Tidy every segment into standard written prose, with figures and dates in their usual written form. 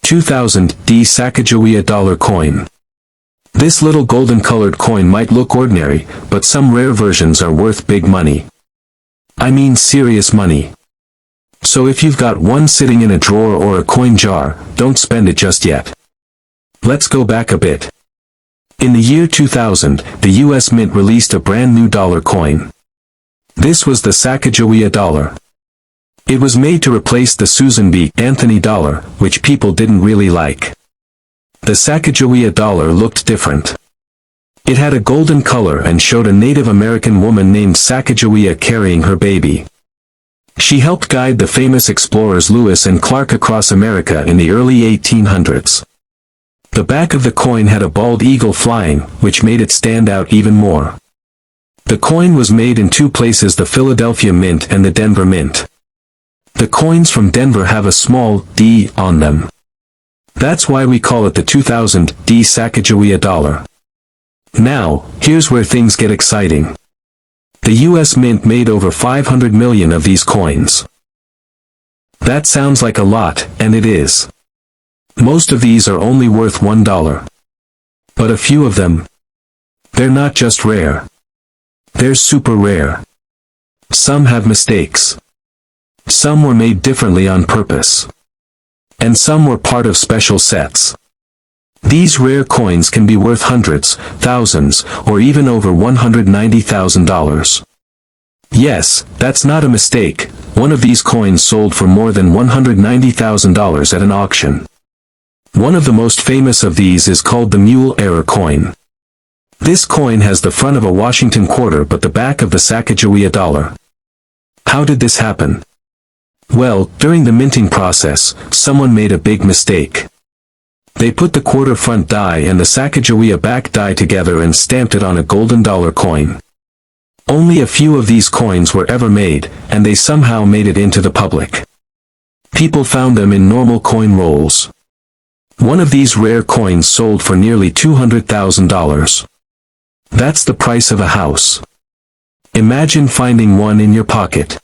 2000 Sacagawea dollar coin. This little golden-colored coin might look ordinary, but some rare versions are worth big money. I mean serious money. So if you've got one sitting in a drawer or a coin jar, don't spend it just yet. Let's go back a bit. In the year 2000, the US Mint released a brand new dollar coin. This was the Sacagawea dollar. It was made to replace the Susan B. Anthony dollar, which people didn't really like. The Sacagawea dollar looked different. It had a golden color and showed a Native American woman named Sacagawea carrying her baby. She helped guide the famous explorers Lewis and Clark across America in the early 1800s. The back of the coin had a bald eagle flying, which made it stand out even more. The coin was made in two places, the Philadelphia Mint and the Denver Mint. The coins from Denver have a small D on them. That's why we call it the 2000 Sacagawea dollar. Now, here's where things get exciting. The US Mint made over 500 million of these coins. That sounds like a lot, and it is. Most of these are only worth $1. But a few of them, they're not just rare. They're super rare. Some have mistakes. Some were made differently on purpose. And some were part of special sets. These rare coins can be worth hundreds, thousands, or even over $190,000. Yes, that's not a mistake. One of these coins sold for more than $190,000 at an auction. One of the most famous of these is called the Mule Error coin. This coin has the front of a Washington quarter but the back of the Sacagawea dollar. How did this happen? Well, during the minting process, someone made a big mistake. They put the quarter front die and the Sacagawea back die together and stamped it on a golden dollar coin. Only a few of these coins were ever made, and they somehow made it into the public. People found them in normal coin rolls. One of these rare coins sold for nearly $200,000. That's the price of a house. Imagine finding one in your pocket.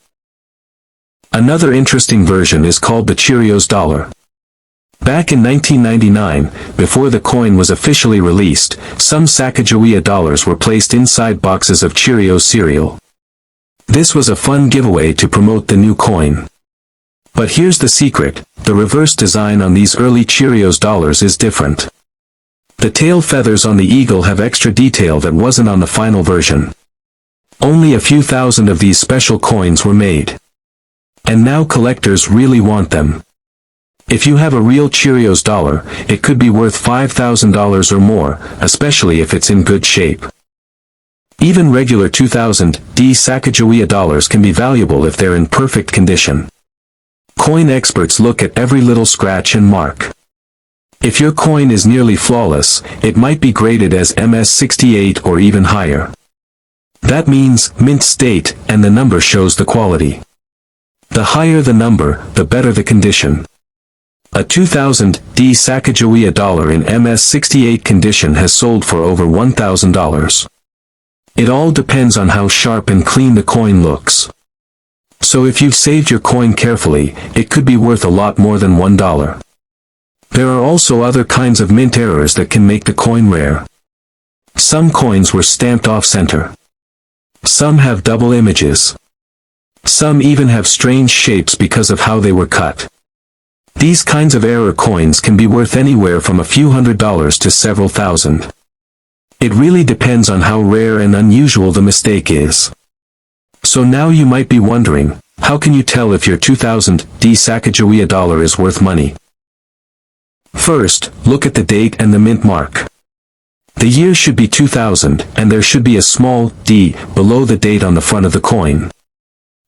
Another interesting version is called the Cheerios dollar. Back in 1999, before the coin was officially released, some Sacagawea dollars were placed inside boxes of Cheerios cereal. This was a fun giveaway to promote the new coin. But here's the secret, the reverse design on these early Cheerios dollars is different. The tail feathers on the eagle have extra detail that wasn't on the final version. Only a few thousand of these special coins were made. And now collectors really want them. If you have a real Cheerios dollar, it could be worth $5,000 or more, especially if it's in good shape. Even regular 2000 Sacagawea dollars can be valuable if they're in perfect condition. Coin experts look at every little scratch and mark. If your coin is nearly flawless, it might be graded as MS68 or even higher. That means mint state, and the number shows the quality. The higher the number, the better the condition. A 2000 Sacagawea dollar in MS68 condition has sold for over $1,000. It all depends on how sharp and clean the coin looks. So if you've saved your coin carefully, it could be worth a lot more than $1. There are also other kinds of mint errors that can make the coin rare. Some coins were stamped off-center. Some have double images. Some even have strange shapes because of how they were cut. These kinds of error coins can be worth anywhere from a few $100s to several thousand. It really depends on how rare and unusual the mistake is. So now you might be wondering, how can you tell if your 2000 Sacagawea dollar is worth money? First, look at the date and the mint mark. The year should be 2000, and there should be a small d below the date on the front of the coin.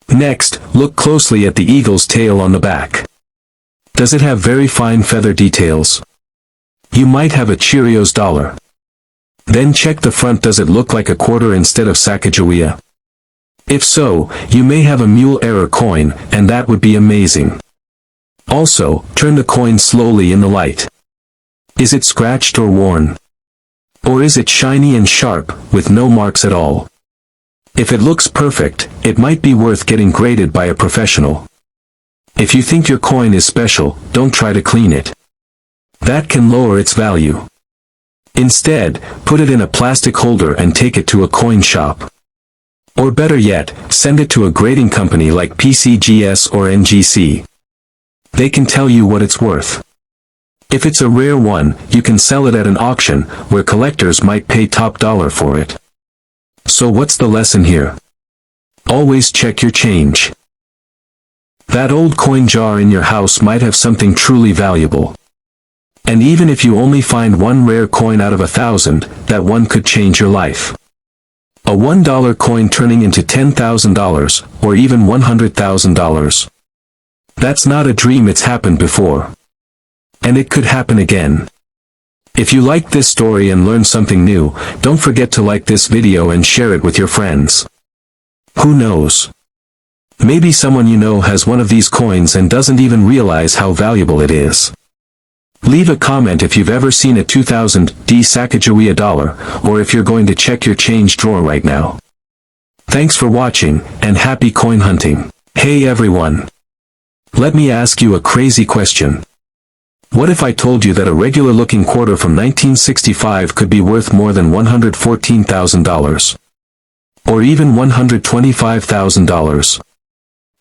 Next, look closely at the eagle's tail on the back. Does it have very fine feather details? You might have a Cheerios dollar. Then check the front. Does it look like a quarter instead of Sacagawea? If so, you may have a mule error coin, and that would be amazing. Also, turn the coin slowly in the light. Is it scratched or worn? Or is it shiny and sharp, with no marks at all? If it looks perfect, it might be worth getting graded by a professional. If you think your coin is special, don't try to clean it. That can lower its value. Instead, put it in a plastic holder and take it to a coin shop. Or better yet, send it to a grading company like PCGS or NGC. They can tell you what it's worth. If it's a rare one, you can sell it at an auction, where collectors might pay top dollar for it. So what's the lesson here? Always check your change. That old coin jar in your house might have something truly valuable. And even if you only find one rare coin out of 1,000, that one could change your life. A $1 coin turning into $10,000, or even $100,000. That's not a dream, it's happened before. And it could happen again. If you liked this story and learned something new, don't forget to like this video and share it with your friends. Who knows? Maybe someone you know has one of these coins and doesn't even realize how valuable it is. Leave a comment if you've ever seen a 2000D Sacagawea dollar, or if you're going to check your change drawer right now. Thanks for watching, and happy coin hunting. Hey everyone! Let me ask you a crazy question. What if I told you that a regular-looking quarter from 1965 could be worth more than $114,000? Or even $125,000?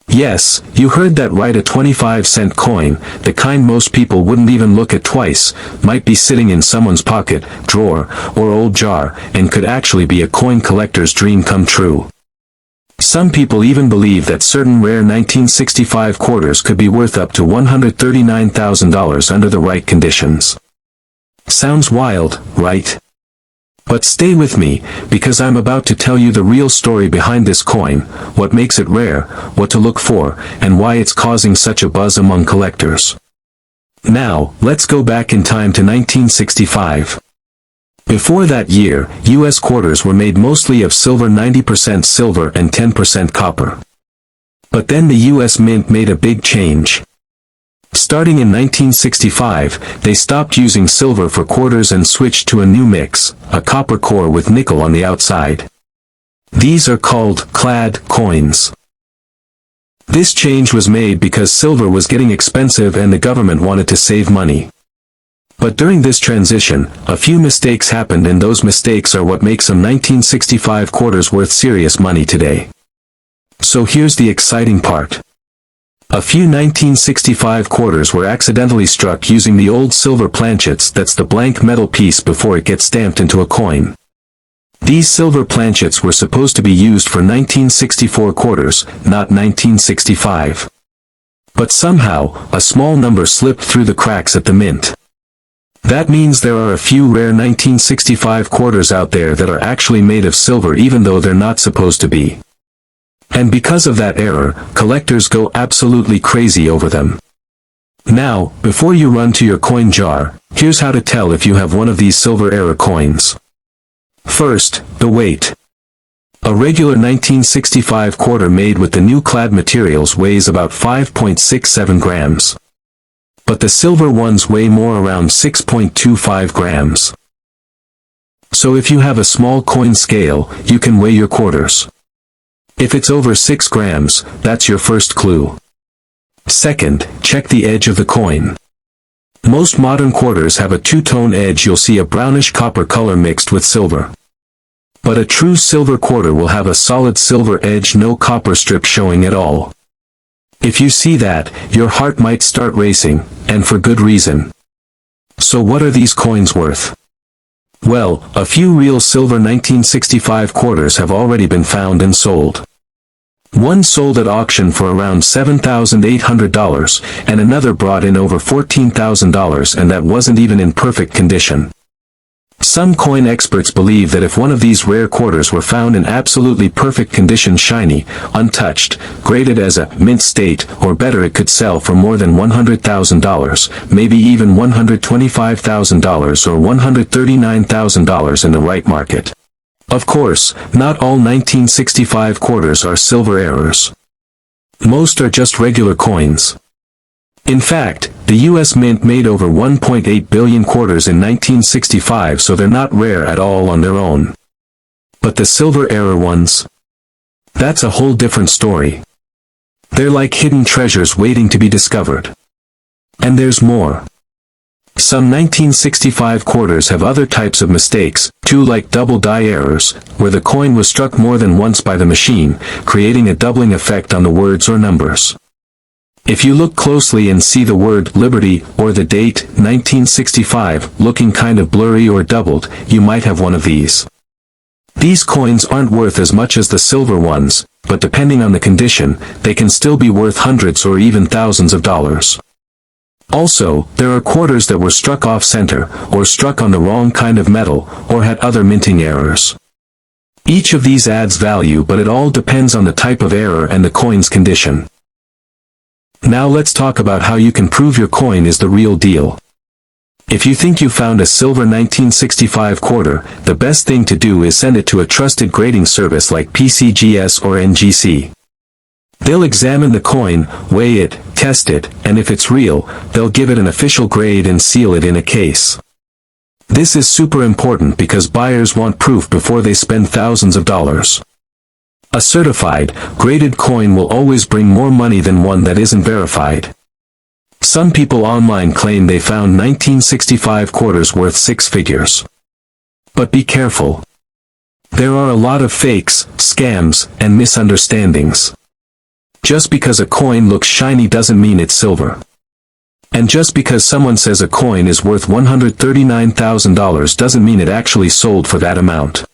Yes, you heard that right, a 25-cent coin, the kind most people wouldn't even look at twice, might be sitting in someone's pocket, drawer, or old jar, and could actually be a coin collector's dream come true. Some people even believe that certain rare 1965 quarters could be worth up to $139,000 under the right conditions. Sounds wild, right? But stay with me, because I'm about to tell you the real story behind this coin, what makes it rare, what to look for, and why it's causing such a buzz among collectors. Now, let's go back in time to 1965. Before that year, U.S. quarters were made mostly of silver, 90% silver and 10% copper. But then the U.S. Mint made a big change. Starting in 1965, they stopped using silver for quarters and switched to a new mix, a copper core with nickel on the outside. These are called clad coins. This change was made because silver was getting expensive and the government wanted to save money. But during this transition, a few mistakes happened, and those mistakes are what make some 1965 quarters worth serious money today. So here's the exciting part. A few 1965 quarters were accidentally struck using the old silver planchets, that's the blank metal piece before it gets stamped into a coin. These silver planchets were supposed to be used for 1964 quarters, not 1965. But somehow, a small number slipped through the cracks at the mint. That means there are a few rare 1965 quarters out there that are actually made of silver even though they're not supposed to be. And because of that error, collectors go absolutely crazy over them. Now, before you run to your coin jar, here's how to tell if you have one of these silver era coins. First, the weight. A regular 1965 quarter made with the new clad materials weighs about 5.67 grams. But the silver ones weigh more, around 6.25 grams. So if you have a small coin scale, you can weigh your quarters. If it's over 6 grams, that's your first clue. Second, check the edge of the coin. Most modern quarters have a two-tone edge. You'll see a brownish copper color mixed with silver. But a true silver quarter will have a solid silver edge, no copper strip showing at all. If you see that, your heart might start racing, and for good reason. So what are these coins worth? Well, a few real silver 1965 quarters have already been found and sold. One sold at auction for around $7,800, and another brought in over $14,000, and that wasn't even in perfect condition. Some coin experts believe that if one of these rare quarters were found in absolutely perfect condition, shiny, untouched, graded as a mint state, or better, it could sell for more than $100,000, maybe even $125,000 or $139,000 in the right market. Of course, not all 1965 quarters are silver errors. Most are just regular coins. In fact, the U.S. Mint made over 1.8 billion quarters in 1965, so they're not rare at all on their own. But the silver error ones? That's a whole different story. They're like hidden treasures waiting to be discovered. And there's more. Some 1965 quarters have other types of mistakes, too, like double die errors, where the coin was struck more than once by the machine, creating a doubling effect on the words or numbers. If you look closely and see the word Liberty or the date 1965 looking kind of blurry or doubled, you might have one of these. These coins aren't worth as much as the silver ones, but depending on the condition, they can still be worth hundreds or even thousands of dollars. Also, there are quarters that were struck off-center, or struck on the wrong kind of metal, or had other minting errors. Each of these adds value, but it all depends on the type of error and the coin's condition. Now let's talk about how you can prove your coin is the real deal. If you think you found a silver 1965 quarter, the best thing to do is send it to a trusted grading service like PCGS or NGC. They'll examine the coin, weigh it, test it, and if it's real, they'll give it an official grade and seal it in a case. This is super important because buyers want proof before they spend thousands of dollars. A certified, graded coin will always bring more money than one that isn't verified. Some people online claim they found 1965 quarters worth six figures. But be careful. There are a lot of fakes, scams, and misunderstandings. Just because a coin looks shiny doesn't mean it's silver. And just because someone says a coin is worth $139,000 doesn't mean it actually sold for that amount.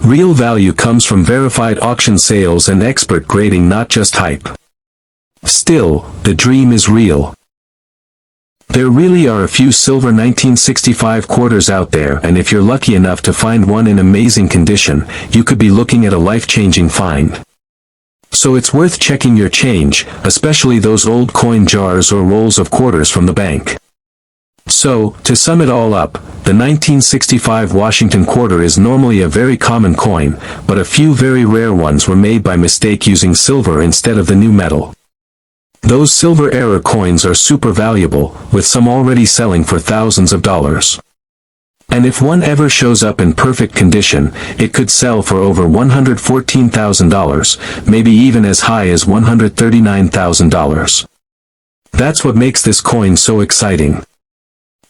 Real value comes from verified auction sales and expert grading, not just hype. Still, the dream is real. There really are a few silver 1965 quarters out there, and if you're lucky enough to find one in amazing condition, you could be looking at a life-changing find. So it's worth checking your change, especially those old coin jars or rolls of quarters from the bank. So, to sum it all up, the 1965 Washington quarter is normally a very common coin, but a few very rare ones were made by mistake using silver instead of the new metal. Those silver era coins are super valuable, with some already selling for thousands of dollars. And if one ever shows up in perfect condition, it could sell for over $114,000, maybe even as high as $139,000. That's what makes this coin so exciting.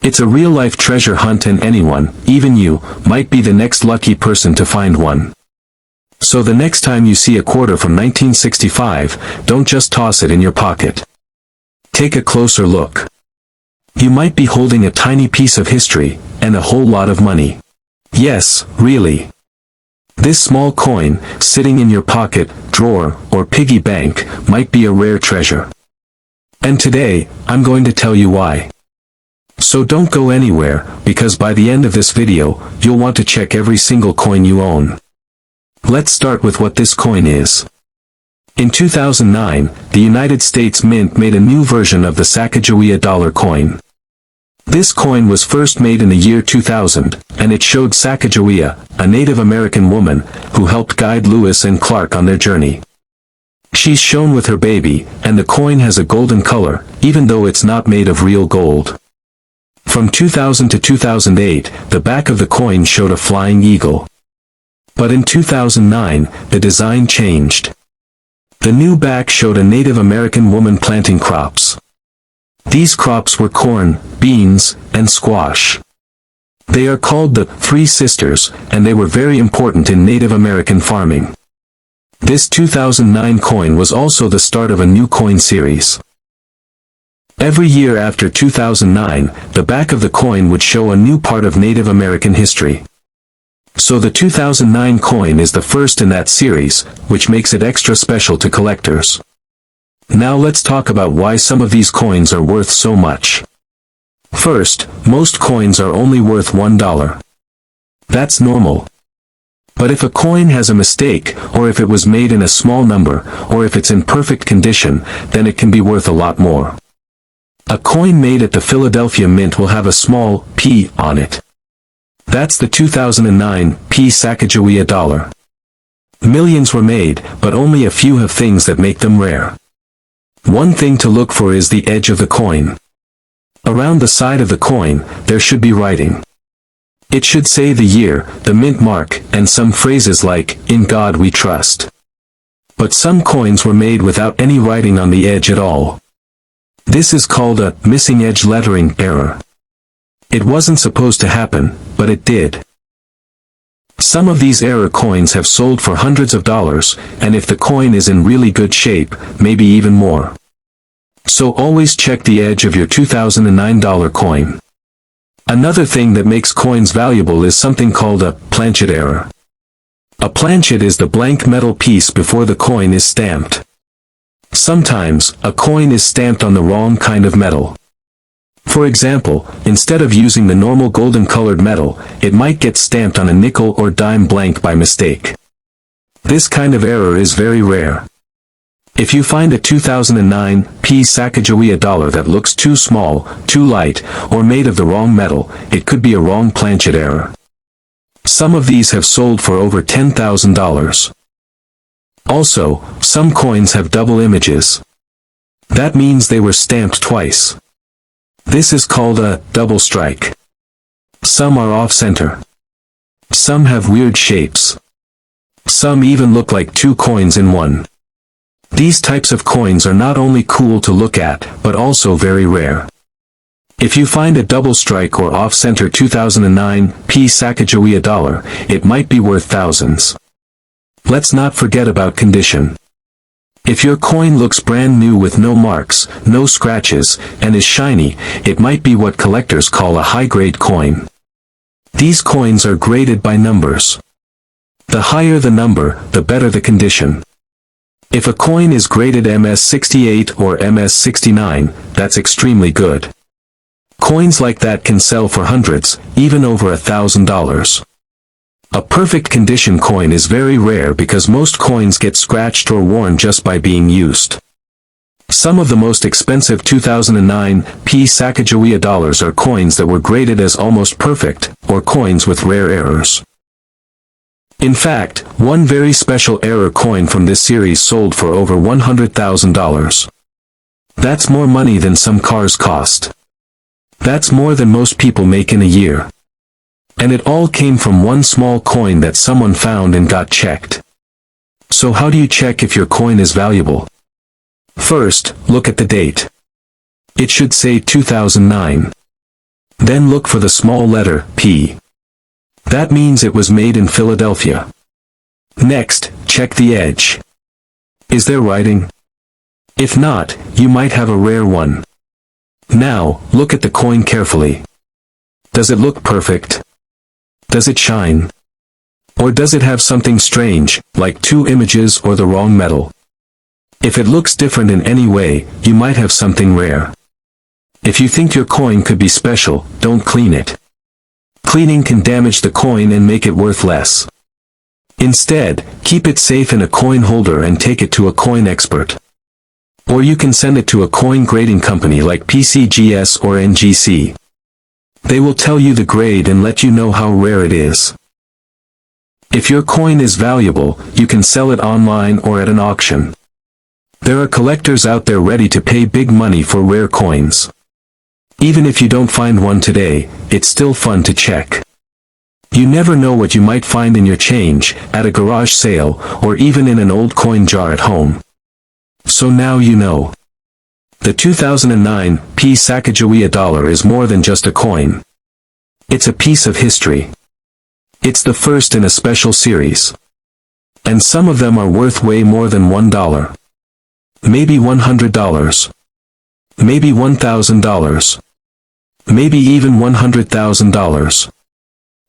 It's a real-life treasure hunt, and anyone, even you, might be the next lucky person to find one. So the next time you see a quarter from 1965, don't just toss it in your pocket. Take a closer look. You might be holding a tiny piece of history, and a whole lot of money. Yes, really. This small coin, sitting in your pocket, drawer, or piggy bank, might be a rare treasure. And today, I'm going to tell you why. So don't go anywhere, because by the end of this video, you'll want to check every single coin you own. Let's start with what this coin is. In 2009, the United States Mint made a new version of the Sacagawea dollar coin. This coin was first made in the year 2000, and it showed Sacagawea, a Native American woman, who helped guide Lewis and Clark on their journey. She's shown with her baby, and the coin has a golden color, even though it's not made of real gold. From 2000 to 2008, the back of the coin showed a flying eagle. But in 2009, the design changed. The new back showed a Native American woman planting crops. These crops were corn, beans, and squash. They are called the Three Sisters, and they were very important in Native American farming. This 2009 coin was also the start of a new coin series. Every year after 2009, the back of the coin would show a new part of Native American history. So the 2009 coin is the first in that series, which makes it extra special to collectors. Now let's talk about why some of these coins are worth so much. First, most coins are only worth $1. That's normal. But if a coin has a mistake, or if it was made in a small number, or if it's in perfect condition, then it can be worth a lot more. A coin made at the Philadelphia Mint will have a small P on it. That's the 2009 P Sacagawea dollar. Millions were made, but only a few have things that make them rare. One thing to look for is the edge of the coin. Around the side of the coin, there should be writing. It should say the year, the mint mark, and some phrases like, "In God we trust." But some coins were made without any writing on the edge at all. This is called a missing edge lettering error. It wasn't supposed to happen, but it did. Some of these error coins have sold for hundreds of dollars, and if the coin is in really good shape, maybe even more. So always check the edge of your 2009 dollar coin. Another thing that makes coins valuable is something called a planchet error. A planchet is the blank metal piece before the coin is stamped. Sometimes, a coin is stamped on the wrong kind of metal. For example, instead of using the normal golden-colored metal, it might get stamped on a nickel or dime blank by mistake. This kind of error is very rare. If you find a 2009 Sacagawea dollar that looks too small, too light, or made of the wrong metal, it could be a wrong planchet error. Some of these have sold for over $10,000. Also, some coins have double images. That means they were stamped twice. This is called a double strike. Some are off-center. Some have weird shapes. Some even look like two coins in one. These types of coins are not only cool to look at, but also very rare. If you find a double strike or off-center 2009 Sacagawea dollar, it might be worth thousands. Let's not forget about condition. If your coin looks brand new with no marks, no scratches, and is shiny, it might be what collectors call a high-grade coin. These coins are graded by numbers. The higher the number, the better the condition. If a coin is graded MS68 or MS69, that's extremely good. Coins like that can sell for hundreds, even over $1,000. A perfect condition coin is very rare because most coins get scratched or worn just by being used. Some of the most expensive 2009 Sacagawea dollars are coins that were graded as almost perfect, or coins with rare errors. In fact, one very special error coin from this series sold for over $100,000. That's more money than some cars cost. That's more than most people make in a year. And it all came from one small coin that someone found and got checked. So how do you check if your coin is valuable? First, look at the date. It should say 2009. Then look for the small letter P. That means it was made in Philadelphia. Next, check the edge. Is there writing? If not, you might have a rare one. Now, look at the coin carefully. Does it look perfect? Does it shine? Or does it have something strange, like two images or the wrong metal? If it looks different in any way, you might have something rare. If you think your coin could be special, don't clean it. Cleaning can damage the coin and make it worth less. Instead, keep it safe in a coin holder and take it to a coin expert. Or you can send it to a coin grading company like PCGS or NGC. They will tell you the grade and let you know how rare it is. If your coin is valuable, you can sell it online or at an auction. There are collectors out there ready to pay big money for rare coins. Even if you don't find one today, it's still fun to check. You never know what you might find in your change, at a garage sale, or even in an old coin jar at home. So now you know. The 2009 Sacagawea dollar is more than just a coin. It's a piece of history. It's the first in a special series. And some of them are worth way more than $1. Maybe $100. Maybe $1,000. Maybe even $100,000.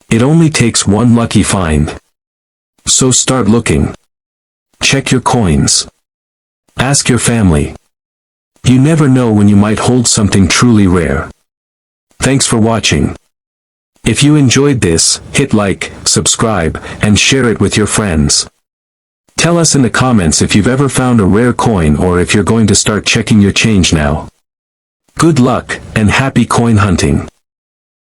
It only takes one lucky find. So start looking. Check your coins. Ask your family. You never know when you might hold something truly rare. Thanks for watching. If you enjoyed this, hit like, subscribe, and share it with your friends. Tell us in the comments if you've ever found a rare coin or if you're going to start checking your change now. Good luck, and happy coin hunting.